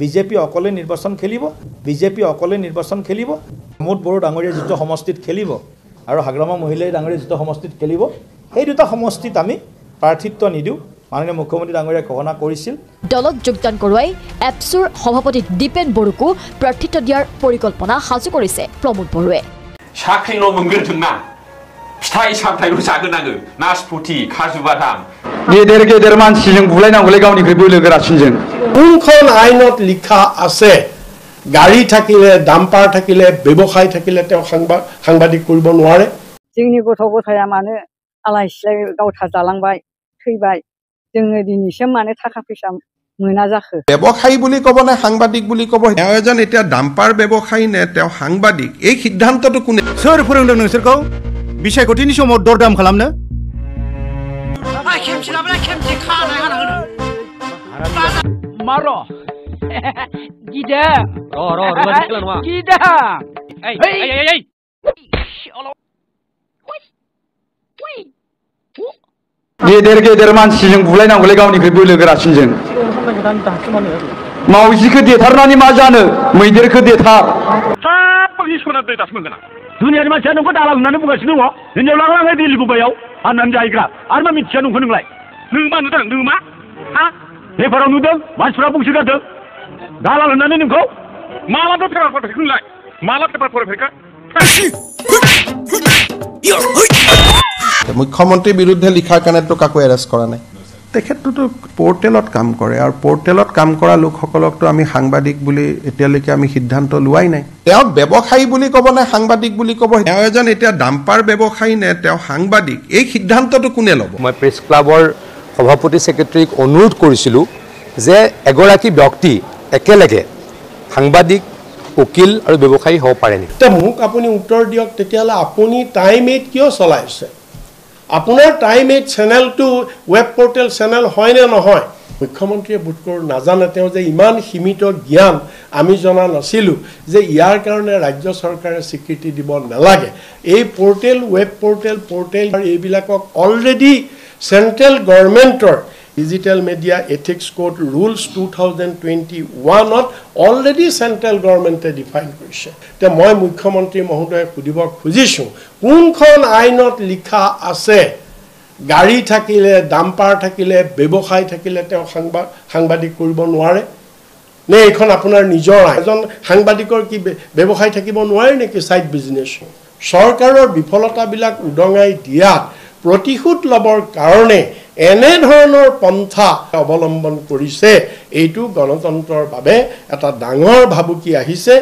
BJP অকলে নিৰ্বাচন খেলিব প্ৰমোদ বড়ো ডাঙৰীয়া যিটো সমষ্টিত খেলিব আৰু হাগ্ৰামা মহিলাই ডাঙৰীয়া যিটো সমষ্টিত খেলিব সেই দুটা সমষ্টিত আমি প্ৰাৰ্থিত্ব নিদিওঁ মাননীয় মুখ্যমন্ত্ৰী ডাঙৰীয়াই ঘোষণা কৰিছিল দলত যোগদান কৰোৱাই এপছুৰ সভাপতি ডিপেন বড়োকো প্ৰাৰ্থিত্ব দিয়াৰ পৰিকল্পনা সাজু কৰিছে প্ৰমোদ বড়োৱে সাকৰিল मोनगोरथोंना फिथाइ सामथाइल' जागोनाङो नासपति काजु बादाम गेदेर मानसिजों बुलायनांगौलै गावनिख्रुइ बोलो गोरासिनजों কোনখন আইনত লিখা আছে গাড়ী থাকিলে ডাম্পাৰ থাকিলে ব্যৱসায় থাকিলে তেওঁ সাংবাদিক কৰিব নোৱাৰে जोंनि गथ' गथाया मानो आलाय सिलाय गावथा जालांबाय थैबाय जोङो दिनैसिम मानो थाखा फैसा मोना जाखो ব্যৱসায়ী বুলি ক'ব নে সাংবাদিক বুলি ক'ব তেওঁ এজন এতিয়া ডাম্পাৰ ব্যৱসায়ী নে তেওঁ সাংবাদিক এই সিদ্ধান্তটো কোনে सोर फोरोंदों नोंसोरखौ बिसायख'थिनि समाव दरदाम खालामनो मारो गिदा गिदा गेदेर मानसिजों बुलायनांगौलै गावनिख्रुइ बोलो गोरासिनजों मावजिखौ देथारनानै मा जानो मैदेरखौ देथार दुनियानि मानसिया नोंखौ दाला होननानै बुंगासिनो दङ हिनजाव लांलाङै दिल्ली बुबायाव हाननानै जाहैग्रा आरो मा मिथिया नोंखौ नोंलाय नों मा नुदों नों मा हा पेपाराव नुदों मानसिफ्रा बुंसोगारदों दालाल होननानै नोंखौ मालाबा पेपार फरायफेरखो नोंलाय माला पेपार फरायफेरखो মুখ্যমন্ত্ৰীৰ বিৰুদ্ধে লিখাৰ কাৰণেতো কাকো এৰেষ্ট কৰা নাই তেখেতটো পোৰ্টেলত কাম কৰে আৰু পোৰ্টেলত কাম কৰা লোকসকলকতো আমি সাংবাদিক বুলি এতিয়ালৈকে আমি সিদ্ধান্ত লোৱাই নাই তেওঁক ব্যৱসায়ী বুলি ক'ব নে সাংবাদিক বুলি ক'ব তেওঁ এজন এতিয়া ডাম্পাৰ ব্যৱসায়ী নে তেওঁ সাংবাদিক এই সিদ্ধান্তটো কোনে ল'ব মই প্ৰেছ ক্লাবৰ সভাপতি সেক্ৰেটাৰীক অনুৰোধ কৰিছিলোঁ যে এগৰাকী ব্যক্তি একেলগে সাংবাদিক উকিল আৰু ব্যৱসায়ী হ'ব পাৰে নেকি মোক আপুনি উত্তৰ দিয়ক তেতিয়াহ'লে আপুনি টাইম 8 কিয় চলাইছে আপোনাৰ টাইম 8 চেনেলটো ৱেব পোৰ্টেল চেনেল হয় নে নহয় মুখ্যমন্ত্ৰীয়ে বুটকৰ নাজানে তেওঁ যে ইমান সীমিত জ্ঞান আমি জনা নাছিলোঁ যে ইয়াৰ কাৰণে ৰাজ্য চৰকাৰে স্বীকৃতি দিব নালাগে এই পোৰ্টেল ৱেব পোৰ্টেল এইবিলাকক অলৰেডি চেন্ট্ৰেল গভৰ্ণমেণ্টৰ Digital Media Ethics Code Rules 2021 already central government define কৰিছে তে মই মুখ্যমন্ত্ৰী মহোদয় সুধিব খুজিছো কোনখন আইনত লিখা আছে গাড়ী থাকিলে ডাম্পাৰ থাকিলে ব্যৱসায় থাকিলে তেওঁ সাংবাদিক কৰিব নোৱাৰে নে এখন আপোনাৰ নিজৰ এজন সাংবাদিকৰ কি ব্যৱসায় থাকিব নোৱাৰে নেকি সাইড বিজনেছ চৰকাৰৰ বিফলতাবিলাক উদঙাই দিয়াত প্ৰতিশোধ লবৰ কাৰণে এনে ধৰণৰ পন্থা অৱলম্বন কৰিছে এইটো গণতন্ত্ৰৰ বাবে এটা ডাঙৰ ভাবুকি আহিছে